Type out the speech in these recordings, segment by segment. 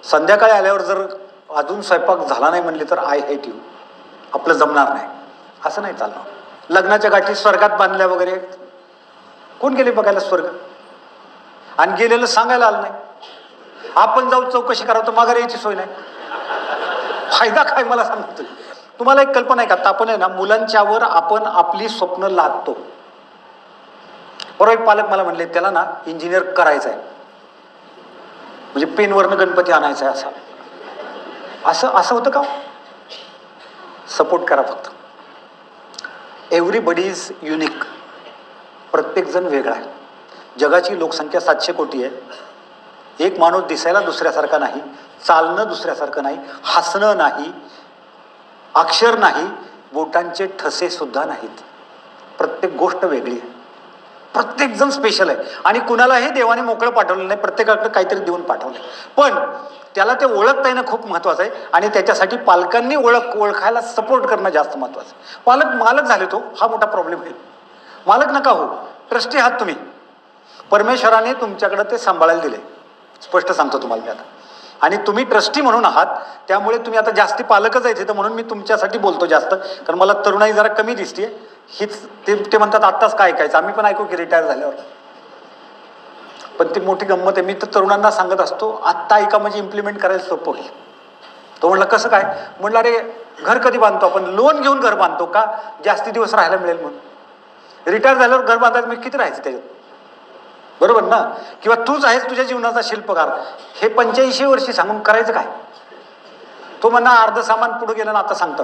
संध्याकाळी आल्यावर जर अजून स्वयंपाक झाला नाही म्हणले तर आय हेट यू, आपलं जमणार नाही, असं नाही चालणार. लग्नाच्या गाठी स्वर्गात बांधल्या वगैरे, कोण गेले बघायला स्वर्ग? आणि गेलेलं सांगायला आलं नाही. आपण जाऊ चौकशी करावं तर माघारी यायची सोय नाही. फायदा काय मला सांगतो. तुम्हाला एक कल्पना आहे का, आता आपण आहे ना मुलांच्यावर आपण आपली स्वप्न लादतो. बरोबर, एक पालक मला म्हणले त्याला ना इंजिनियर करायचं आहे, म्हणजे पेनवरनं गणपती आणायचा आहे, असं असं होतं का? सपोर्ट करा फक्त. एव्हरीबडी इज युनिक, प्रत्येक जण वेगळा आहे. जगाची लोकसंख्या 700 कोटी आहे. एक माणूस दिसायला दुसऱ्यासारखा नाही, चालणं दुसऱ्यासारखं नाही, हसणं नाही, अक्षर नाही, बोटांचे ठसे सुद्धा नाहीत. प्रत्येक गोष्ट वेगळी आहे, प्रत्येक जण स्पेशल आहे. आणि कुणालाही देवाने मोकळं पाठवलं नाही, प्रत्येकाकडे काहीतरी देऊन पाठवलं. पण त्याला ते ओळखता येणं खूप महत्त्वाचं आहे. आणि त्याच्यासाठी पालकांनी ओळखायला सपोर्ट करणं जास्त महत्त्वाचं आहे. पालक मालक झाले तो हा मोठा प्रॉब्लेम आहे. मालक नका हो, ट्रस्टी आहात तुम्ही. परमेश्वराने तुमच्याकडे ते सांभाळायला दिले, स्पष्ट सांगतो तुम्हाला मी आता. आणि तुम्ही ट्रस्टी म्हणून आहात, त्यामुळे तुम्ही आता जास्ती पालकच आहे. तर म्हणून मी तुमच्यासाठी बोलतो जास्त, कारण मला तरुणाई जरा कमी दिसते. हीच ते म्हणतात आत्ताच काय ऐकायचं, आम्ही पण ऐकू की रिटायर झाल्यावर. पण ती मोठी गंमत आहे. मी तर तरुणांना सांगत असतो, आत्ता ऐका म्हणजे इम्प्लिमेंट करायला सोपं होईल. तो म्हणला कसं काय? म्हणलं अरे घर कधी बांधतो आपण? लोन घेऊन घर बांधतो का? जास्ती दिवस राहायला मिळेल म्हणून. रिटायर झाल्यावर घर बांधायला मी किती राहायचं त्याच्यात, बरोबर ना? किंवा तूच आहेस तुझ्या जीवनाचा शिल्पकार, हे 85 वर्षी सांगून करायचं काय? तो म्हणा अर्ध सामान पुढे गेलं ना आता सांगतो,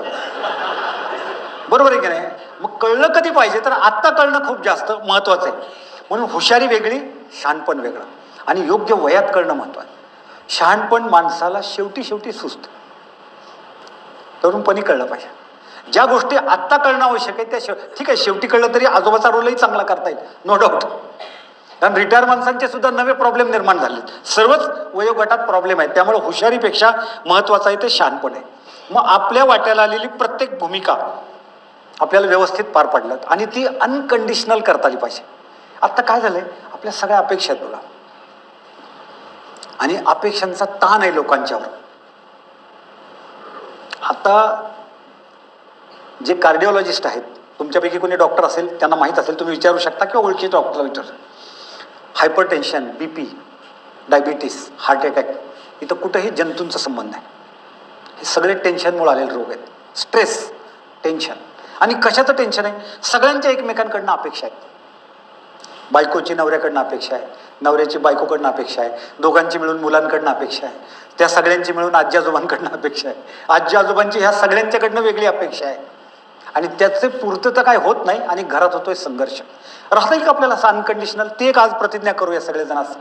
बरोबर आहे की नाही? मग कळलं कधी पाहिजे, तर आत्ता कळणं खूप जास्त महत्त्वाचं आहे. म्हणून हुशारी वेगळी, शहाणपण वेगळं, आणि योग्य वयात कळणं महत्त्वाचं. शहाणपण माणसाला शेवटी सुचतं, तरुणपणी कळलं पाहिजे. ज्या गोष्टी आत्ता कळणं आवश्यक आहे त्या ठीक आहे, शेवटी कळलं तरी आजोबाचा रोलही चांगला करता येईल, नो डाऊट. कारण रिटायर माणसांचे सुद्धा नवे प्रॉब्लेम निर्माण झाले, सर्वच वयोगटात प्रॉब्लेम आहेत. त्यामुळे हुशारीपेक्षा महत्त्वाचं आहे ते शहाणपण आहे. मग आपल्या वाट्याला आलेली प्रत्येक भूमिका आपल्याला व्यवस्थित पार पाडल्यात, आणि ती अनकंडिशनल करता आली पाहिजे. आत्ता काय झालंय, आपल्या सगळ्या अपेक्षा आहेत बघा, आणि अपेक्षांचा ताण आहे लोकांच्यावर. आता जे कार्डिओलॉजिस्ट आहेत, तुमच्यापैकी कोणी डॉक्टर असेल त्यांना माहीत असेल, तुम्ही विचारू शकता किंवा ओळखीचे डॉक्टरला विचारू. Hypertension, BP, diabetes, heart attack, इथं कुठेही जंतूंचा संबंध नाही. हे सगळे टेन्शनमुळे आलेले रोग आहेत. Stress, tension. आणि कशाचं टेन्शन आहे? सगळ्यांच्या एकमेकांकडनं अपेक्षा आहेत. बायकोची नवऱ्याकडनं अपेक्षा आहे, नवऱ्याची बायकोकडनं अपेक्षा आहे, दोघांची मिळून मुलांकडनं अपेक्षा आहे, त्या सगळ्यांची मिळून आजी आजोबांकडनं अपेक्षा आहे, आजी आजोबांची ह्या सगळ्यांच्याकडनं वेगळी अपेक्षा आहे. आणि त्याचे पूर्तता काय होत नाही, आणि घरात होतोय संघर्ष. राहता येईल का आपल्याला असं अनकंडिशनल? ते एक आज प्रतिज्ञा करूया सगळेजण असं,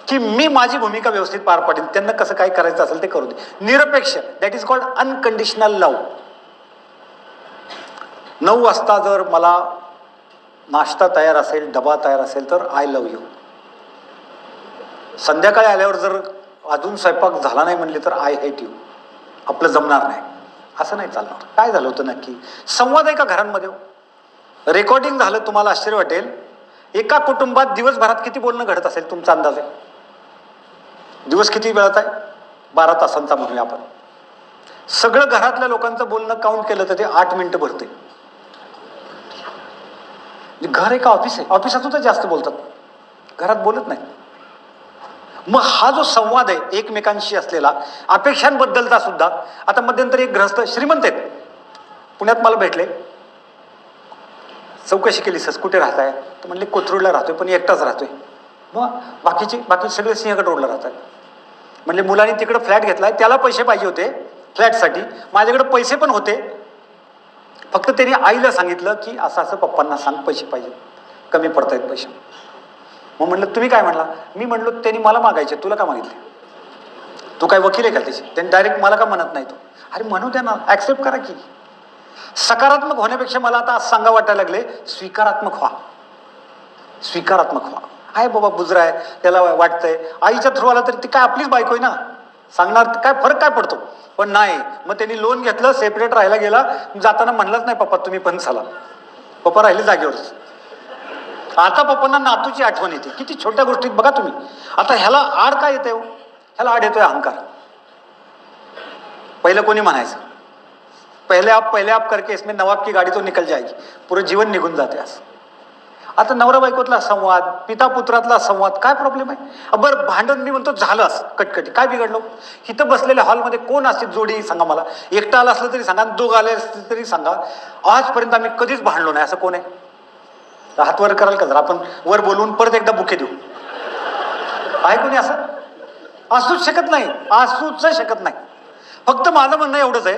की मी माझी भूमिका व्यवस्थित पार पाडेन, त्यांना कसं काय करायचं असेल ते करू दे. निरपेक्ष, that is called unconditional love. 9 वाजता जर मला नाश्ता तयार असेल, डबा तयार असेल, तर आय लव्ह यू. संध्याकाळी आल्यावर जर अजून स्वयंपाक झाला नाही म्हणले तर आय हेट यू, आपलं जमणार नाही, असं नाही चालणार. काय झालं होतं नक्की? संवाद आहे का घरांमध्ये? रेकॉर्डिंग झालं, तुम्हाला आश्चर्य वाटेल, एका कुटुंबात दिवसभरात किती बोलणं घडत असेल तुमचा अंदाज आहे? दिवस किती वेळात आहे? 12 तासांचा म्हणूया आपण. सगळं घरातल्या लोकांचं बोलणं काउंट केलं तर ते 8 मिनिटं भरते. घर आहे का ऑफिस आहे? ऑफिसात सुद्धा जास्त बोलतात, घरात बोलत नाही. मग हा जो संवाद आहे एकमेकांशी असलेला, अपेक्षांबद्दलचा सुद्धा. आता मध्यंतरी एक गृहस्थ श्रीमंत आहेत, पुण्यात मला भेटले. चौकशी केली, सर कुठे राहताय? तर म्हणले कोथरूडला राहतोय, पण एकटाच राहतोय. मग बाकी सगळे सिंहगड रोडला राहतात. म्हणले मुलांनी तिकडे फ्लॅट घेतलाय, त्याला पैसे पाहिजे होते फ्लॅटसाठी, माझ्याकडे पैसे पण होते, फक्त त्यांनी आईला सांगितलं की असं असं पप्पांना सांग पैसे पाहिजे, कमी पडतायत पैसे. मग म्हणलं तुम्ही काय म्हणला? मी म्हणलो त्यांनी मला मागायचे, तुला का मागितले? तू काय वकील आहे का त्याची? त्यांनी डायरेक्ट मला का म्हणत नाही? तो अरे म्हणू द्या ना, ॲक्सेप्ट करा की. सकारात्मक होण्यापेक्षा मला आता सांगा वाटायला लागले, स्वीकारात्मक व्हा. स्वीकारात्मक व्हा. आहे बाबा बुजरा आहे, त्याला वाटतंय, आईच्या थ्रू आला तरी ती काय आपलीच बायको आहे ना, सांगणार काय फरक काय पडतो? पण नाही. मग त्यांनी लोन घेतलं, सेपरेट राहायला गेला, जाताना म्हणलंच नाही पप्पा तुम्ही पण चला. पप्पा राहिले जागेवरच. आता पप्पांना नातूची आठवण येते. किती छोट्या गोष्टीत बघा तुम्ही. आता ह्याला आड काय येते? ह्याला आड येतोय अहंकार. पहिलं कोणी म्हणायचं, पहले आप करके इसमें नवाब की गाडी तो निकल जाएगी, पुरं जीवन निघून जाते असं. आता नवरा बायकोतला संवाद, पिता पुत्रातला संवाद, काय प्रॉब्लेम आहे? बरं भांडण मी म्हणतो झालंच कटकटी, काय बिघडलं? इथं बसलेल्या हॉलमध्ये कोण असते जोडी सांगा मला, एकटा आला असलं तरी सांगा, दोघं आले असले तरी सांगा, आजपर्यंत आम्ही कधीच भांडलो नाही असं कोण आहे? हात वर कराल का जरा, आपण वर बोलवून परत एकदा बुके देऊ. आहे कोणी असं? असूच शकत नाही, असूच शकत नाही. फक्त माझं म्हणणं एवढंच आहे,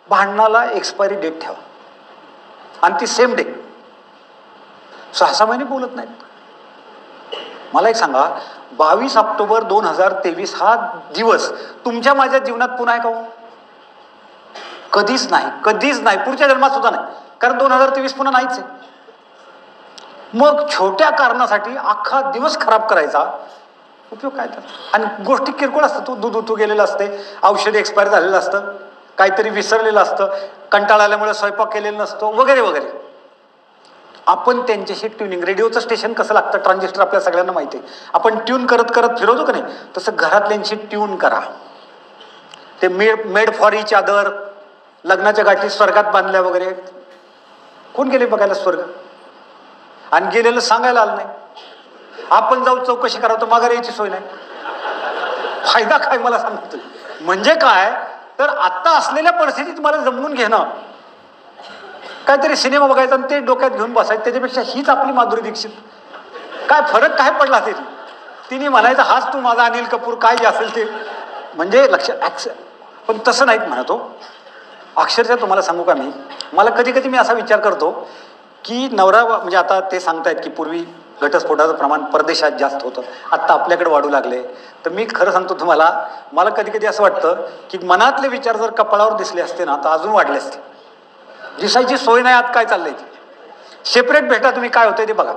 भांडणाला एक्सपायरी डेट ठेवा आणि ती सेम डे. 6 महिने बोलत नाहीत. मला एक सांगा, 22 ऑक्टोबर 2023 हा दिवस तुमच्या माझ्या जीवनात पुन्हा आहे का? कधीच नाही, कधीच नाही, पुढच्या जन्मात सुद्धा नाही, कारण 2023 पुन्हा नाहीच आहे. मग छोट्या कारणासाठी अख्खा दिवस खराब करायचा उपयोग काय? तर आणि गोष्टी किरकोळ असतात. तो दूध उतू गेलेलं असते, औषध एक्सपायर झालेलं असतं, काहीतरी विसरलेलं असतं, कंटाळा आल्यामुळे स्वयंपाक केलेला नसतो, वगैरे वगैरे. आपण त्यांच्याशी ट्युनिंग, रेडिओचं स्टेशन कसं लागतं, ट्रान्झिस्टर आपल्या सगळ्यांना माहिती आहे, आपण ट्यून करत करत फिरवतो का नाही, तसं घरातल्यांशी ट्यून करा. ते मेड फॉर इच अदर, लग्नाच्या गाठी स्वर्गात बांधल्या वगैरे, कोण गेले बघायला स्वर्ग? आणि गेलेलं सांगायला आलं नाही. आपण जाऊ चौकशी करा, तर माघार यायची सोय नाही. फायदा काय मला सांगतो? म्हणजे काय तर आत्ता असलेल्या परिस्थितीत मला जमवून घेणं, काहीतरी सिनेमा बघायचा आणि ते डोक्यात घेऊन बसायचं, त्याच्यापेक्षा हीच आपली माधुरी दीक्षित. काय फरक काय पडला तरी तिने म्हणायचं हाच तू माझा अनिल कपूर, काय जे असेल ते, म्हणजे लक्ष. पण तसं नाहीत म्हणतो. अक्षरशः तुम्हाला सांगू का, मला कधी कधी मी असा विचार करतो की नवरा, म्हणजे आता ते सांगतायत की पूर्वी घटस्फोटाचं प्रमाण परदेशात जास्त होतं, आत्ता आपल्याकडे वाढू लागले. तर मी खरं सांगतो तुम्हाला, मला कधी कधी असं वाटतं की मनातले विचार जर कपाळावर दिसले असते ना तर अजून वाढले असते. दिसायची सोय नाही. आत काय चाललंय ते सेपरेट भेटा तुम्ही, काय होतंय ते बघा.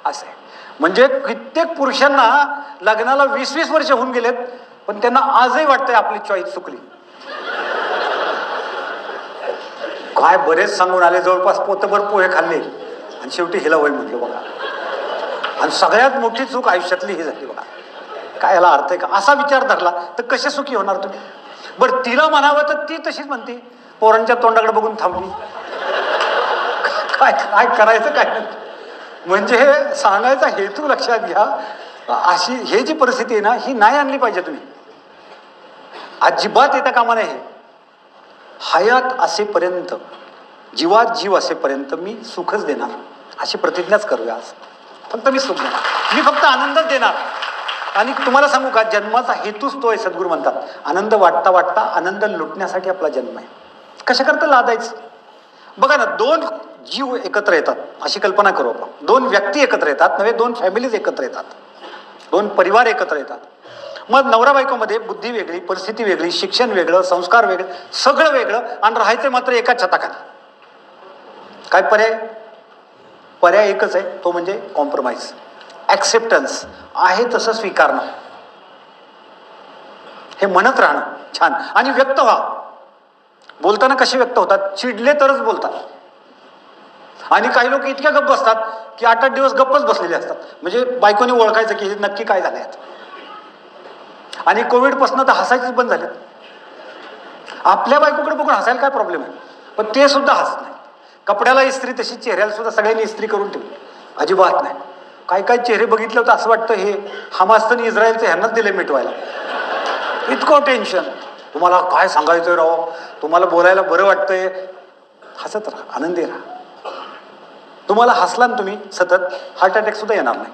असं आहे. म्हणजे कित्येक पुरुषांना लग्नाला 20-20 वर्ष होऊन गेलेत, पण त्यांना आजही वाटतंय आपली चॉईस चुकली. काय बरेच सांगून आले, जवळपास पोतभर पोहे खाल्ले आणि शेवटी हिला होय म्हटलं बघा. आणि सगळ्यात मोठी चूक आयुष्यातली ही झाली बघा. काय याला अर्थ आहे का? असा विचार धरला तर कसे सुखी होणार तुम्ही? बरं तिला म्हणावं तर ती तशीच म्हणते, पोरांच्या तोंडाकडे बघून थांबली. काय काय करायचं काय नाही. म्हणजे सांगायचा हेतू लक्षात घ्या, अशी हे जी परिस्थिती आहे ना, ही नाही आणली पाहिजे तुम्ही. अजिबात येता कामा नाही. हयात असेपर्यंत, जीवात जीव असेपर्यंत मी सुखच देणार, अशी प्रतिज्ञाच करूया आज. फक्त मी सुख देणार, मी फक्त आनंदच देणार. आणि तुम्हाला सांगू का, जन्माचा हेतूच तो आहे. सद्गुरू म्हणतात, आनंद वाटता वाटता आनंद लुटण्यासाठी आपला जन्म आहे. कशा करता लादायचं? बघा ना, 2 जीव एकत्र येतात, अशी कल्पना करू आपण. 2 व्यक्ती एकत्र येतात, नव्हे 2 फॅमिलीज एकत्र येतात, 2 परिवार एकत्र येतात. मग नवरा बायकोमध्ये बुद्धी वेगळी, परिस्थिती वेगळी, शिक्षण वेगळं, संस्कार वेगळे, सगळं वेगळं, आणि राहायचं मात्र एका छताखाली. काय पर्याय? पर्याय एकच आहे, तो म्हणजे कॉम्प्रोमाइज, ॲक्सेप्टन्स, आहे तसं स्वीकारणं, हे म्हणत राहणं छान. आणि व्यक्त व्हा. बोलताना कसे व्यक्त होतात? चिडले तरच बोलतात. आणि काही लोक इतक्या गप्प बसतात की 8-8 दिवस गप्पच बसलेले असतात. म्हणजे बायकोने ओळखायचं की हे नक्की काय झालंय. आणि कोविडपासून तर हसायचीच बंद झाले. आपल्या बायकोकडे बघून हसायला काय प्रॉब्लेम आहे, पण ते सुद्धा हसत नाही. कपड्याला इस्त्री तशी चेहऱ्याला सुद्धा सगळ्यांनी इस्त्री करून ठेवली, अजिबात नाही. काही काही चेहरे बघितलं तर असं वाटतं हे हमासनी इस्रायलचं ह्यांनाच दिले मिटवायला. इतकं टेन्शन. तुम्हाला काय सांगायचंय राव, तुम्हाला बोलायला बरं वाटतंय, हसत राहा, आनंदी राहा. तुम्हाला हसला ना तुम्ही सतत, हार्ट अटॅक सुद्धा येणार नाही.